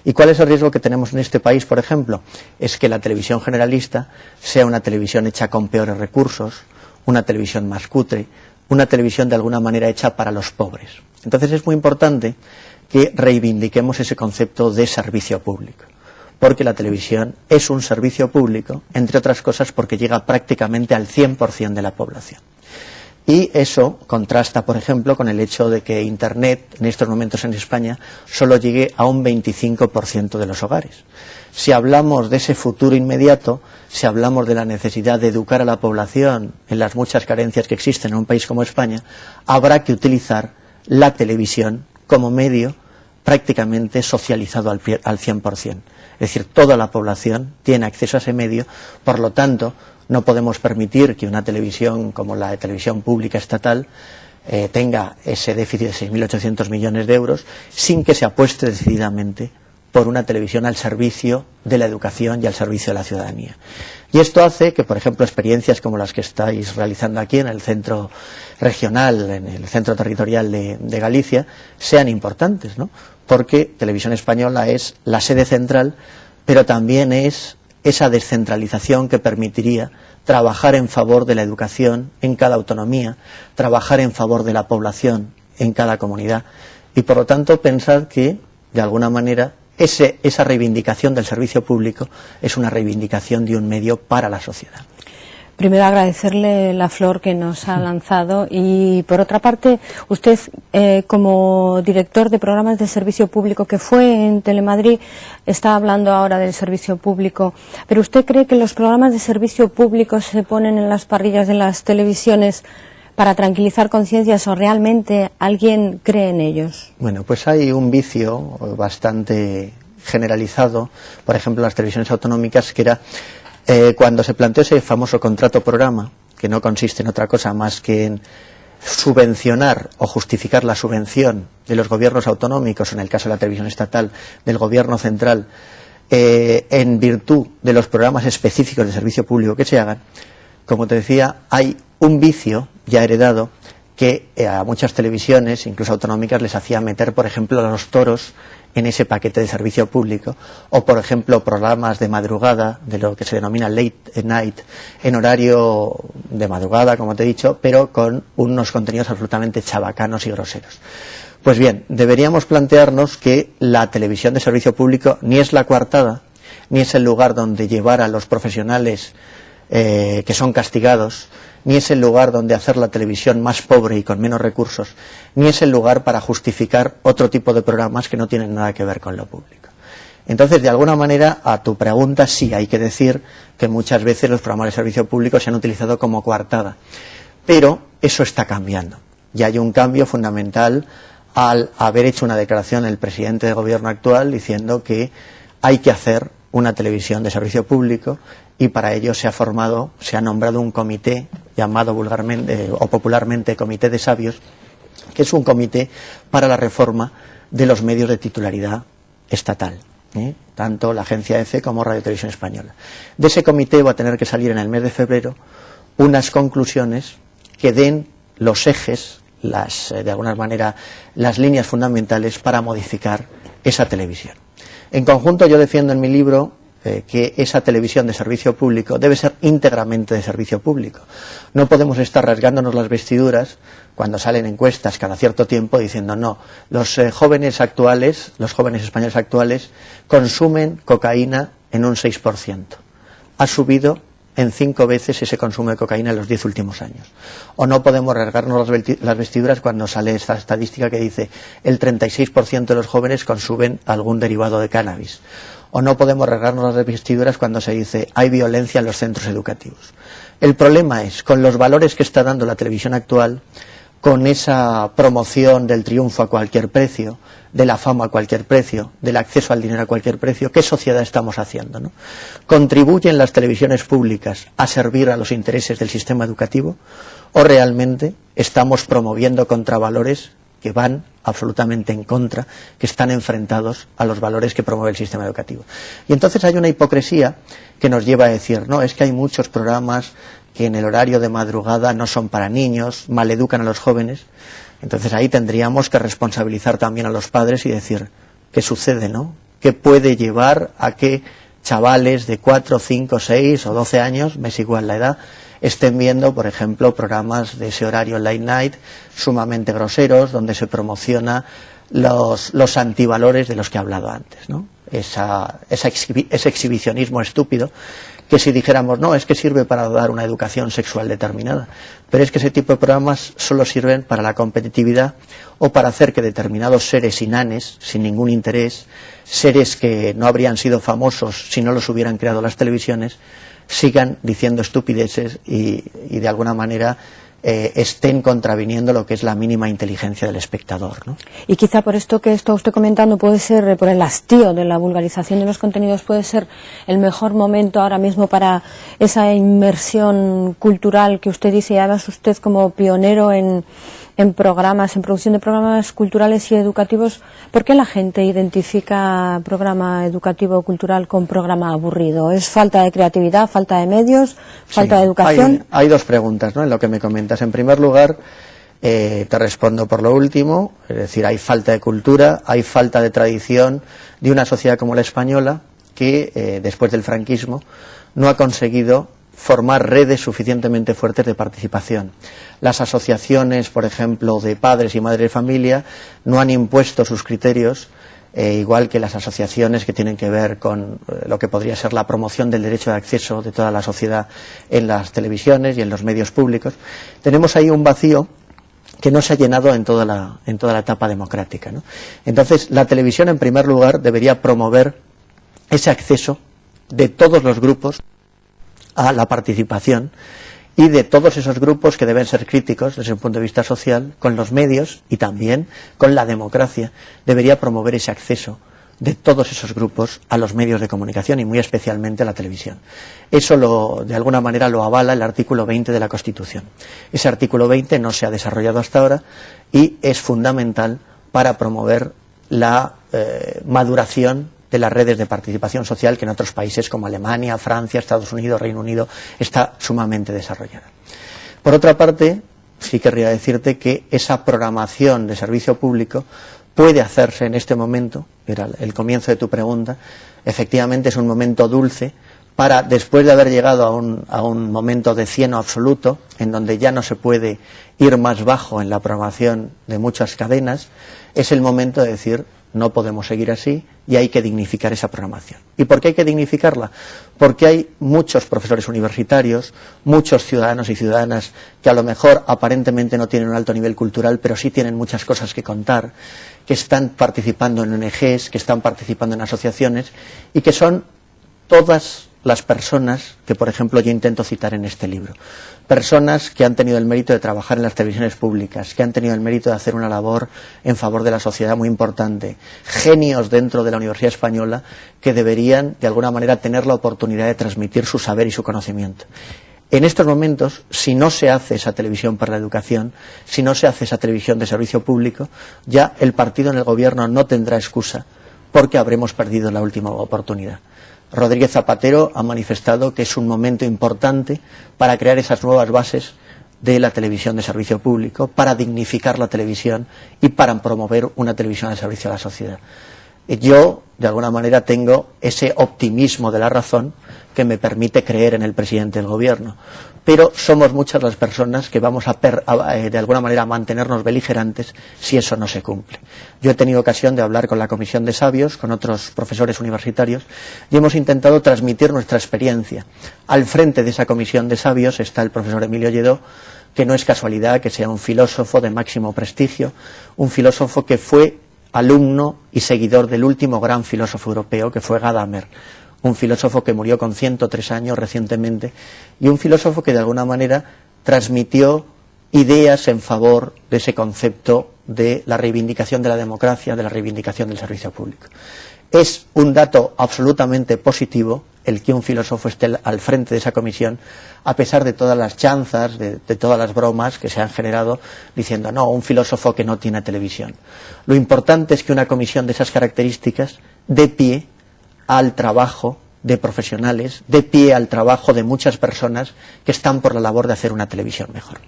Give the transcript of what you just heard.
¿Y cuál es el riesgo que tenemos en este país, por ejemplo? Es que la televisión generalista sea una televisión hecha con peores recursos, una televisión más cutre, una televisión de alguna manera hecha para los pobres. Entonces es muy importante que reivindiquemos ese concepto de servicio público, porque la televisión es un servicio público, entre otras cosas porque llega prácticamente al 100% de la población. Y eso contrasta, por ejemplo, con el hecho de que Internet, en estos momentos en España, solo llegue a un 25% de los hogares. Si hablamos de ese futuro inmediato, si hablamos de la necesidad de educar a la población en las muchas carencias que existen en un país como España, habrá que utilizar la televisión como medio prácticamente socializado al 100%. Es decir, toda la población tiene acceso a ese medio, por lo tanto, no podemos permitir que una televisión como la de televisión pública estatal tenga ese déficit de 6.800 millones de euros sin que se apueste decididamente por una televisión al servicio de la educación y al servicio de la ciudadanía. Y esto hace que, por ejemplo, experiencias como las que estáis realizando aquí en el centro regional, en el centro territorial de Galicia, sean importantes, ¿no? Porque Televisión Española es la sede central, pero también es esa descentralización que permitiría trabajar en favor de la educación en cada autonomía, trabajar en favor de la población en cada comunidad y, por lo tanto, pensar que, de alguna manera, esa reivindicación del servicio público es una reivindicación de un medio para la sociedad. Primero agradecerle la flor que nos ha lanzado y por otra parte usted como director de programas de servicio público que fue en Telemadrid está hablando ahora del servicio público, pero ¿usted cree que los programas de servicio público se ponen en las parrillas de las televisiones para tranquilizar conciencias o realmente alguien cree en ellos? Bueno, pues hay un vicio bastante generalizado, por ejemplo en las televisiones autonómicas, que era cuando se planteó ese famoso contrato programa, que no consiste en otra cosa más que en subvencionar o justificar la subvención de los gobiernos autonómicos, en el caso de la televisión estatal, del gobierno central, en virtud de los programas específicos de servicio público que se hagan. Como te decía, hay un vicio ya heredado que a muchas televisiones, incluso autonómicas, les hacía meter, por ejemplo, a los toros en ese paquete de servicio público, o por ejemplo programas de madrugada, de lo que se denomina late night, en horario de madrugada, como te he dicho, pero con unos contenidos absolutamente chabacanos y groseros. Pues bien, deberíamos plantearnos que la televisión de servicio público ni es la coartada, ni es el lugar donde llevar a los profesionales que son castigados, ni es el lugar donde hacer la televisión más pobre y con menos recursos, ni es el lugar para justificar otro tipo de programas que no tienen nada que ver con lo público. Entonces, de alguna manera, a tu pregunta, sí, hay que decir que muchas veces los programas de servicio público se han utilizado como coartada, pero eso está cambiando. Y hay un cambio fundamental al haber hecho una declaración el presidente de gobierno actual diciendo que hay que hacer una televisión de servicio público y para ello se ha nombrado un comité llamado vulgarmente o popularmente Comité de Sabios, que es un comité para la reforma de los medios de titularidad estatal, tanto la agencia EFE como Radio Televisión Española. De ese comité va a tener que salir en el mes de febrero unas conclusiones que den los ejes, de alguna manera, las líneas fundamentales para modificar esa televisión. En conjunto, yo defiendo en mi libro que esa televisión de servicio público debe ser íntegramente de servicio público. No podemos estar rasgándonos las vestiduras cuando salen encuestas cada cierto tiempo diciendo no, los jóvenes españoles actuales consumen cocaína en un 6%. Ha subido en 5 veces ese consumo de cocaína en los 10 últimos años. O no podemos rasgarnos las vestiduras cuando sale esta estadística que dice el 36% de los jóvenes consumen algún derivado de cannabis. O no podemos rasgarnos las vestiduras cuando se dice hay violencia en los centros educativos. El problema es, con los valores que está dando la televisión actual, con esa promoción del triunfo a cualquier precio, de la fama a cualquier precio, del acceso al dinero a cualquier precio, ¿qué sociedad estamos haciendo, no? ¿Contribuyen las televisiones públicas a servir a los intereses del sistema educativo o realmente estamos promoviendo contravalores que van absolutamente en contra, que están enfrentados a los valores que promueve el sistema educativo? Y entonces hay una hipocresía que nos lleva a decir, no, es que hay muchos programas que en el horario de madrugada no son para niños, maleducan a los jóvenes. Entonces ahí tendríamos que responsabilizar también a los padres y decir, ¿qué sucede, no? que puede llevar a que chavales de 4, 5, 6 o 12 años, me es igual la edad, estén viendo, por ejemplo, programas de ese horario late night sumamente groseros, donde se promociona los antivalores de los que he hablado antes, ¿no? Ese exhibicionismo estúpido, que si dijéramos, no, es que sirve para dar una educación sexual determinada, pero es que ese tipo de programas solo sirven para la competitividad o para hacer que determinados seres inanes, sin ningún interés, seres que no habrían sido famosos si no los hubieran creado las televisiones, sigan diciendo estupideces y de alguna manera estén contraviniendo lo que es la mínima inteligencia del espectador, ¿no? Y quizá por esto que está usted comentando puede ser, por el hastío de la vulgarización de los contenidos, puede ser el mejor momento ahora mismo para esa inmersión cultural que usted dice, y además usted como pionero en programas, en producción de programas culturales y educativos. ¿Por qué la gente identifica programa educativo o cultural con programa aburrido? ¿Es falta de creatividad, falta de medios, falta de educación? Hay dos preguntas, ¿no?, en lo que me comentas. En primer lugar, te respondo por lo último, es decir, hay falta de cultura, hay falta de tradición de una sociedad como la española que, después del franquismo, no ha conseguido formar redes suficientemente fuertes de participación. Las asociaciones, por ejemplo, de padres y madres de familia, no han impuesto sus criterios, igual que las asociaciones que tienen que ver con lo que podría ser la promoción del derecho de acceso de toda la sociedad en las televisiones y en los medios públicos. Tenemos ahí un vacío que no se ha llenado en toda la etapa democrática, ¿no? Entonces, la televisión, en primer lugar, debería promover ese acceso de todos los grupos a la participación y de todos esos grupos que deben ser críticos desde un punto de vista social con los medios y también con la democracia. Debería promover ese acceso de todos esos grupos a los medios de comunicación y muy especialmente a la televisión. Eso de alguna manera lo avala el artículo 20 de la Constitución. Ese artículo 20 no se ha desarrollado hasta ahora y es fundamental para promover la maduración de las redes de participación social que en otros países como Alemania, Francia, Estados Unidos, Reino Unido está sumamente desarrollada. Por otra parte, sí querría decirte que esa programación de servicio público puede hacerse en este momento, era el comienzo de tu pregunta, efectivamente es un momento dulce para, después de haber llegado a un momento de cieno absoluto, en donde ya no se puede ir más bajo en la programación de muchas cadenas, es el momento de decir, no podemos seguir así y hay que dignificar esa programación. ¿Y por qué hay que dignificarla? Porque hay muchos profesores universitarios, muchos ciudadanos y ciudadanas que a lo mejor aparentemente no tienen un alto nivel cultural, pero sí tienen muchas cosas que contar, que están participando en ONGs, que están participando en asociaciones y que son todas las personas que, por ejemplo, yo intento citar en este libro. Personas que han tenido el mérito de trabajar en las televisiones públicas, que han tenido el mérito de hacer una labor en favor de la sociedad muy importante, genios dentro de la Universidad Española que deberían, de alguna manera, tener la oportunidad de transmitir su saber y su conocimiento. En estos momentos, si no se hace esa televisión para la educación, si no se hace esa televisión de servicio público, ya el partido en el gobierno no tendrá excusa porque habremos perdido la última oportunidad. Rodríguez Zapatero ha manifestado que es un momento importante para crear esas nuevas bases de la televisión de servicio público, para dignificar la televisión y para promover una televisión de servicio a la sociedad. Yo, de alguna manera, tengo ese optimismo de la razón que me permite creer en el presidente del gobierno. Pero somos muchas las personas que vamos de alguna manera a mantenernos beligerantes si eso no se cumple. Yo he tenido ocasión de hablar con la Comisión de Sabios, con otros profesores universitarios, y hemos intentado transmitir nuestra experiencia. Al frente de esa Comisión de Sabios está el profesor Emilio Lledó, que no es casualidad que sea un filósofo de máximo prestigio, un filósofo que fue alumno y seguidor del último gran filósofo europeo, que fue Gadamer, un filósofo que murió con 103 años recientemente, y un filósofo que de alguna manera transmitió ideas en favor de ese concepto de la reivindicación de la democracia, de la reivindicación del servicio público. Es un dato absolutamente positivo el que un filósofo esté al frente de esa comisión, a pesar de todas las chanzas, de todas las bromas que se han generado diciendo, no, un filósofo que no tiene televisión. Lo importante es que una comisión de esas características dé pie al trabajo de profesionales, dé pie al trabajo de muchas personas que están por la labor de hacer una televisión mejor.